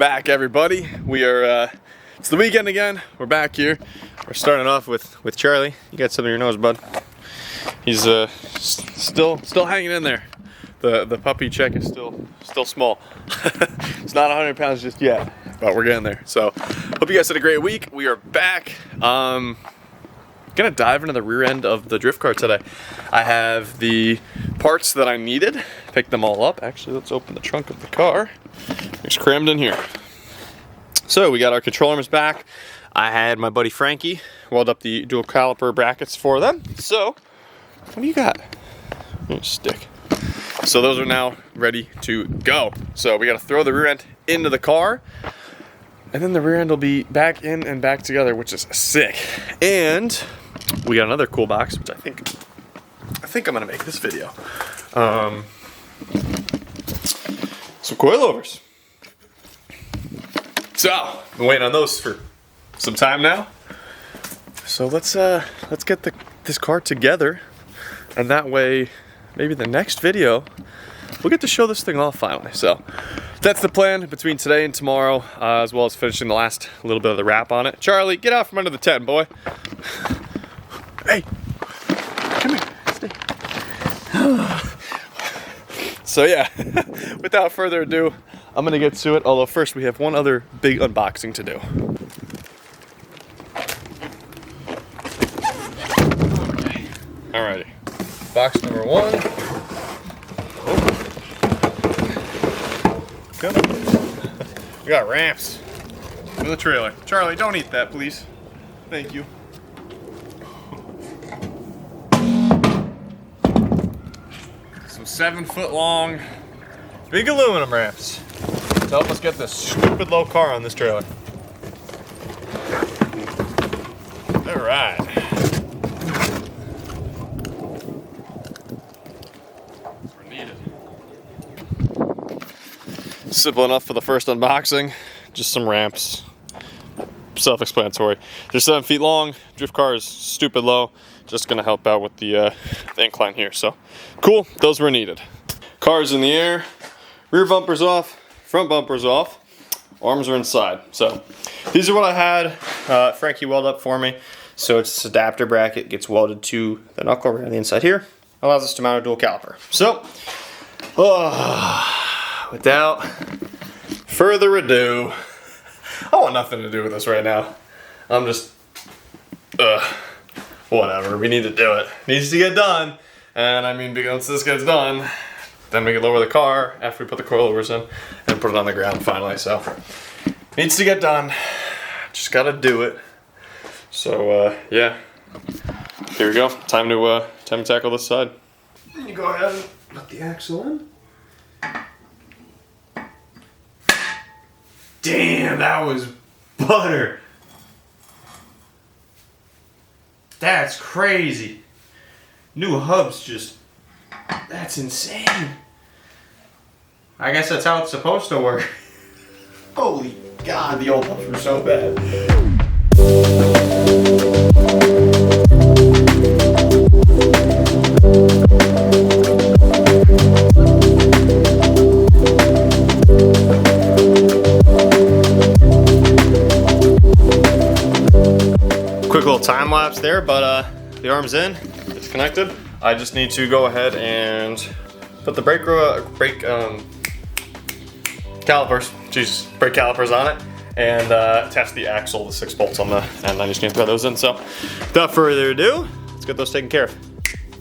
back, everybody. We are it's the weekend again. We're back here. We're starting off with Charlie. You got something in your nose, bud. He's still hanging in there. The puppy check is still small. It's not 100 pounds just yet, but we're getting there. So hope you guys had a great week. We are back. Gonna dive into the rear end of the drift car today. I have the parts that I needed, picked them all up. Actually, let's open the trunk of the car. It's crammed in here. So we got our control arms back. I had my buddy Frankie weld up the dual caliper brackets for them. So what do you got? Stick. So those are now ready to go. So we got to throw the rear end into the car, and then the rear end will be back in and back together, which is sick. And we got another cool box, which I think I'm gonna make this video. Some coilovers. So I've been waiting on those for some time now. So let's get this car together, and that way, maybe the next video, we'll get to show this thing off finally. So that's the plan between today and tomorrow, as well as finishing the last little bit of the wrap on it. Charlie, get out from under the tent, boy. Hey, come here, stay. So yeah, without further ado, I'm gonna get to it. Although first we have one other big unboxing to do. Okay, alrighty. Box number one. We got ramps for the trailer. Charlie, don't eat that, please. Thank you. Some 7-foot long, big aluminum ramps to help us get this stupid low car on this trailer. All right. We're needed. Simple enough for the first unboxing. Just some ramps. Self-explanatory. They're 7 feet long. Drift car is stupid low. Just gonna help out with the incline here. So cool. Those were needed. Car's in the air. Rear bumper's off. Front bumper's off. Arms are inside. So these are what I had Frankie weld up for me. So it's this adapter bracket, gets welded to the knuckle right on the inside here. Allows us to mount a dual caliper. So without further ado, I want nothing to do with this right now. I'm just, whatever, we need to do it. Needs to get done. And I mean, once this gets done, then we can lower the car after we put the coilovers in and put it on the ground finally. So, needs to get done. Just gotta do it. So, yeah. Here we go. Time to tackle this side. You go ahead and put the axle in. Damn, that was butter. That's crazy. New hubs just, that's insane. I guess that's how it's supposed to work. Holy God, the old hubs were so bad. Quick little time lapse there, but the arm's in, it's connected. I just need to go ahead and put the brake calipers on it, and test the axle, the 6 bolts on the end. I just need to throw those in. So without further ado, let's get those taken care of.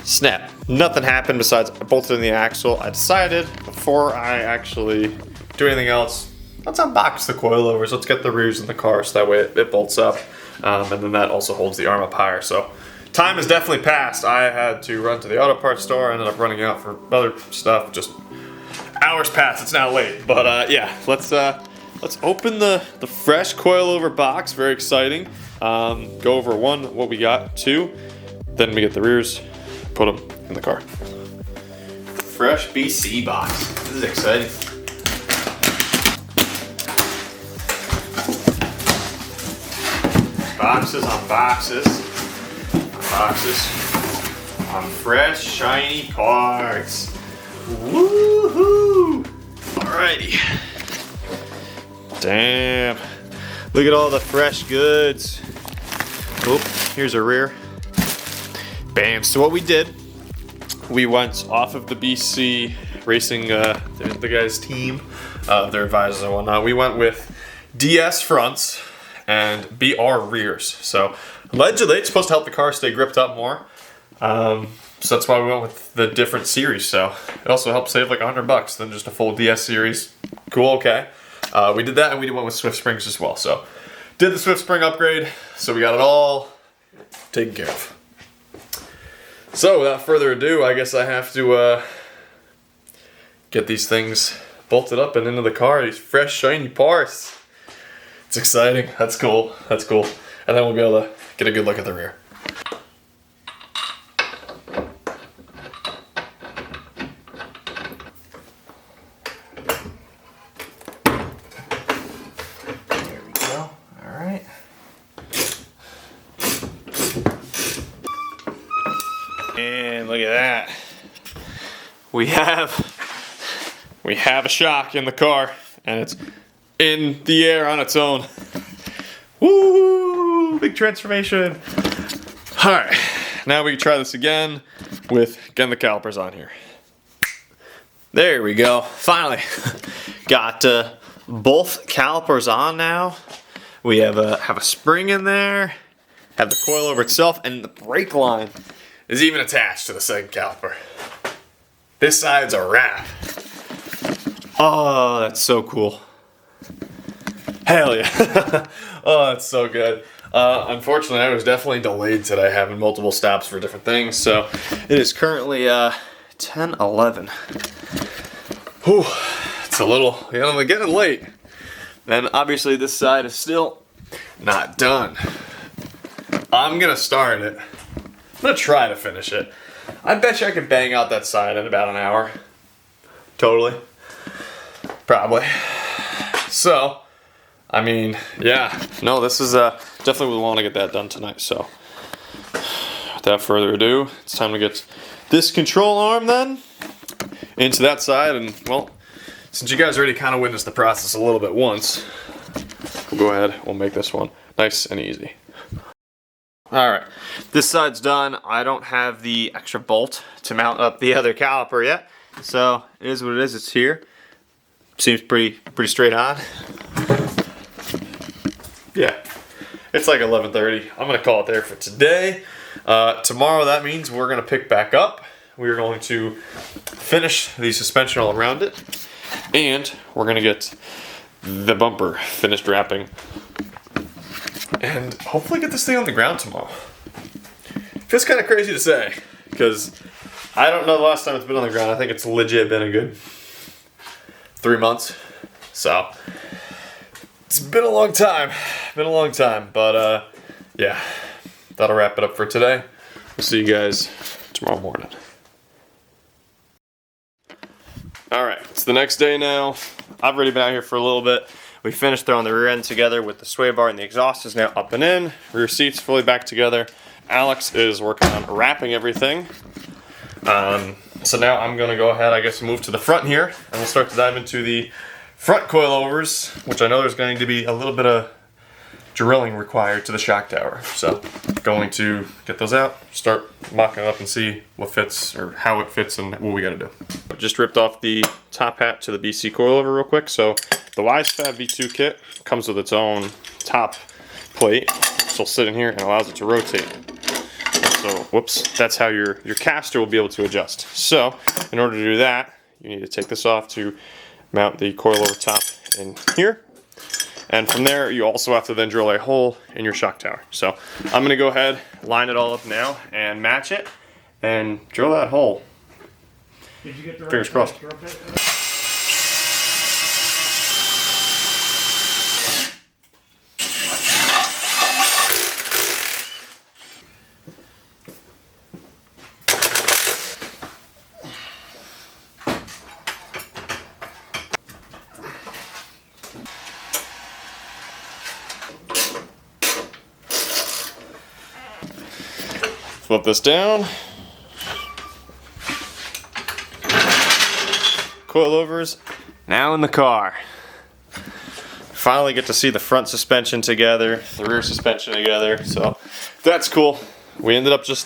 Snap. Nothing happened besides I bolted in the axle. I decided before I actually do anything else, let's unbox the coilovers. Let's get the rears in the car so that way it bolts up. And then that also holds the arm up higher. So time has definitely passed. I had to run to the auto parts store. I ended up running out for other stuff. Just hours passed. It's now late. But yeah, let's open the fresh coilover box. Very exciting. Go over 1, what we got. 2, then we get the rears, put them in the car. Fresh BC box. This is exciting. Boxes on boxes on boxes on fresh, shiny parts. Woohoo! Alrighty. Damn. Look at all the fresh goods. Oh, here's a rear. Bam. So what we did, we went off of the BC Racing, the guys' team, their advisors and whatnot. We went with DS fronts and BR rears. So allegedly it's supposed to help the car stay gripped up more. So that's why we went with the different series. So it also helps save like $100 than just a full DS series. Cool, okay. We did that, and we went with Swift springs as well. So did the Swift spring upgrade, so we got it all taken care of. So without further ado, I guess I have to get these things bolted up and into the car. These fresh, shiny parts. It's exciting. That's cool. That's cool. And then we'll be able to get a good look at the rear. There we go. All right. And look at that. We have a shock in the car, and it's in the air on its own. Woo! Big transformation. All right, now we can try this again with getting the calipers on here. There we go. Finally, got both calipers on now. We have a spring in there, have the coilover itself, and the brake line is even attached to the second caliper. This side's a wrap. Oh, that's so cool. Hell yeah. Oh, that's so good. Unfortunately, I was definitely delayed today, having multiple stops for different things. So it is currently 10:11. Whew, it's a little, we're getting late. And obviously this side is still not done. I'm gonna start it. I'm gonna try to finish it. I bet you I could bang out that side in about an hour. Totally. Probably. So, I mean, yeah. No, this is definitely we want to get that done tonight. So, without further ado, it's time to get this control arm then into that side. And, well, since you guys already kind of witnessed the process a little bit once, we'll go ahead. We'll make this one nice and easy. Alright, this side's done. I don't have the extra bolt to mount up the other caliper yet, so it is what it is. It's here. Seems pretty straight on. Yeah, it's like 11:30. I'm gonna call it there for today. Tomorrow, that means we're gonna pick back up. We're going to finish the suspension all around it, and we're gonna get the bumper finished wrapping. And hopefully get this thing on the ground tomorrow. Feels kind of crazy to say, because I don't know the last time it's been on the ground. I think it's legit been a good 3 months. So, it's been a long time. But, yeah, that'll wrap it up for today. We'll see you guys tomorrow morning. Alright, it's the next day now. I've already been out here for a little bit. We finished throwing the rear end together with the sway bar, and the exhaust is now up and in. Rear seats fully back together. Alex is working on wrapping everything. So now I'm going to go ahead, I guess, move to the front here, and we'll start to dive into the front coilovers, which I know there's going to be a little bit of drilling required to the shock tower. So going to get those out, start mocking it up and see what fits or how it fits and what we got to do. I just ripped off the top hat to the BC coilover real quick. So the WiseFab V2 kit comes with its own top plate. So it'll sit in here and allows it to rotate. So, whoops, that's how your caster will be able to adjust. So, in order to do that, you need to take this off to mount the coilover top in here. And from there, you also have to then drill a hole in your shock tower. So, I'm going to go ahead, line it all up now, and match it, and drill that hole. Did you get the Fingers crossed. Flip this down. Coilovers now in the car. finally get to see the front suspension together, the rear suspension together, so that's cool. We ended up just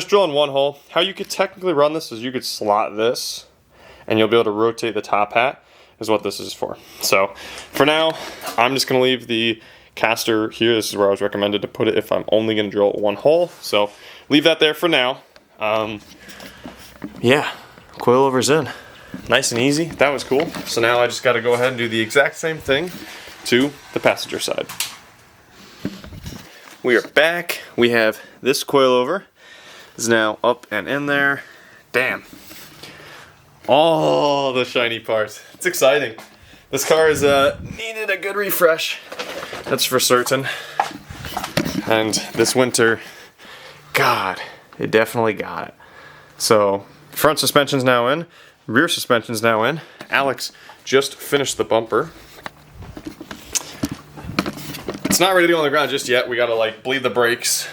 drilling one hole. How you could technically run this is you could slot this and you'll be able to rotate the top hat is what this is for. So for now, I'm just gonna leave the caster here. This is where I was recommended to put it if I'm only gonna drill one hole. So leave that there for now. Yeah, coilovers in. Nice and easy, that was cool. So now I just gotta go ahead and do the exact same thing to the passenger side. We are back. We have this coilover is now up and in there. Damn. All the shiny parts. It's exciting. This car has needed a good refresh. That's for certain. And this winter, God, it definitely got it. So front suspension's now in, rear suspension's now in. Alex just finished the bumper. It's not ready to go on the ground just yet. We gotta like bleed the brakes.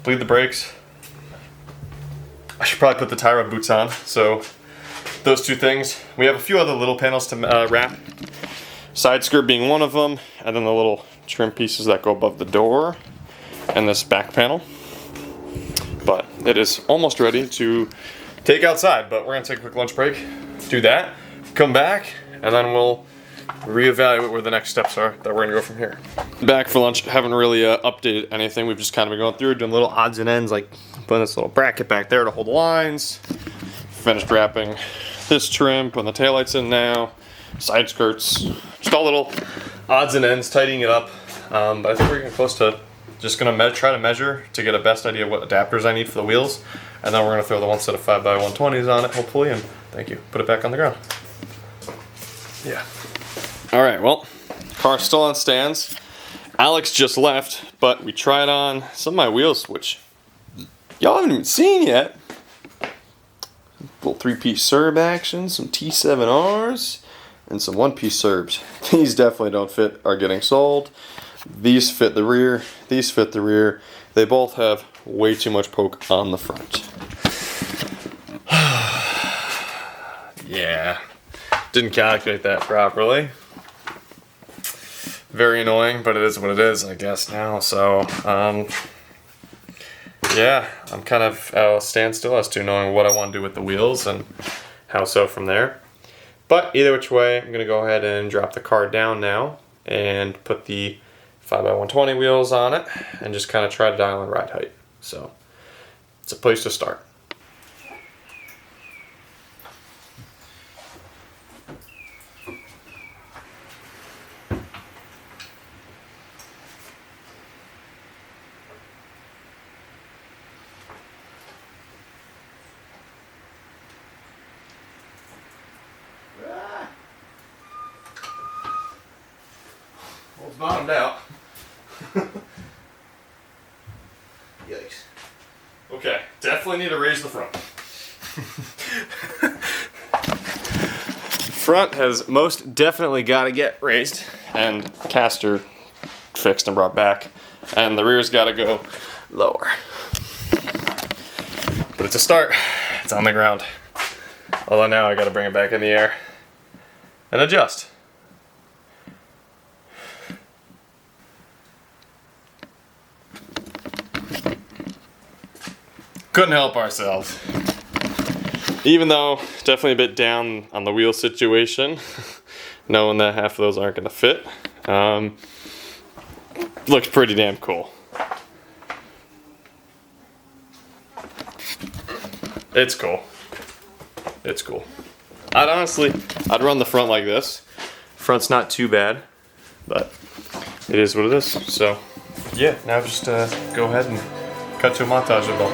Bleed the brakes. I should probably put the tie rod boots on. So those two things. We have a few other little panels to wrap. Side skirt being one of them, and then the little trim pieces that go above the door, and this back panel. But it is almost ready to take outside, but we're gonna take a quick lunch break, do that, come back, and then we'll reevaluate where the next steps are that we're gonna go from here. Back for lunch, haven't really updated anything. We've just kind of been going through, doing little odds and ends, like putting this little bracket back there to hold the lines. Finished wrapping this trim, putting the taillights in now, side skirts, just all little odds and ends, tidying it up. But I think we're getting close to just gonna try to measure to get a best idea of what adapters I need for the wheels. And then we're gonna throw the one set of 5x120s on it, hopefully, and thank you, put it back on the ground. Yeah. All right, well, car's still on stands. Alex just left, but we tried on some of my wheels, which y'all haven't even seen yet. Little 3-piece Serb action, some T7Rs, and some 1-piece Serbs. These definitely don't fit, are getting sold. These fit the rear, these fit the rear. They both have way too much poke on the front. Yeah, didn't calculate that properly. Very annoying, but it is what it is, I guess, now. So, yeah, I'm kind of at a standstill as to knowing what I want to do with the wheels and how so from there. But either which way, I'm going to go ahead and drop the car down now and put the 5x120 wheels on it and just kind of try to dial in ride height. So, it's a place to start. Well, it's bottomed out. Yikes. Okay, definitely need to raise the front. Front has most definitely got to get raised and caster fixed and brought back, and the rear's got to go lower. But it's a start. It's on the ground. Although now I got to bring it back in the air and adjust. Couldn't help ourselves. Even though definitely a bit down on the wheel situation, knowing that half of those aren't going to fit, looks pretty damn cool. It's cool. It's cool. I'd run the front like this. Front's not too bad, but it is what it is. So yeah, now just go ahead and cut to a montage of it all.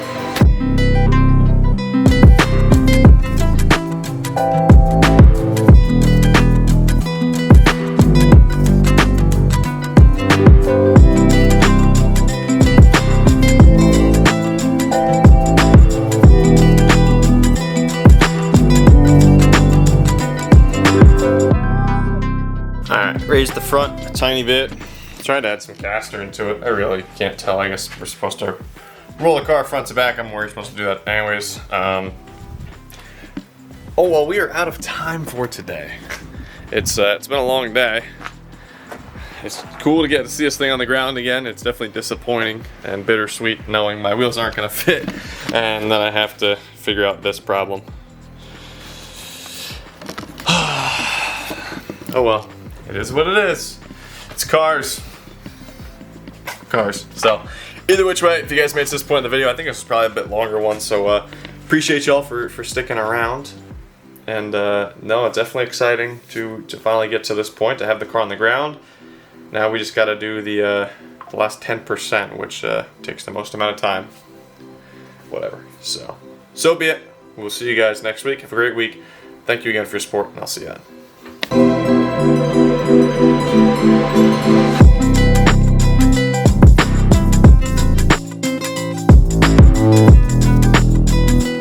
Raised the front a tiny bit. Tried to add some caster into it. I really can't tell. I guess we're supposed to roll the car front to back. I'm worried supposed to do that anyways. Oh well, we are out of time for today. It's been a long day. It's cool to get to see this thing on the ground again. It's definitely disappointing and bittersweet knowing my wheels aren't gonna fit, and then I have to figure out this problem. Oh well, it is what it is. It's cars. So, either which way, if you guys made it to this point in the video, I think this was probably a bit longer one, so appreciate y'all for sticking around. And no, it's definitely exciting to finally get to this point, to have the car on the ground. Now we just got to do the last 10%, which takes the most amount of time. Whatever. So be it. We'll see you guys next week. Have a great week. Thank you again for your support, and I'll see you then.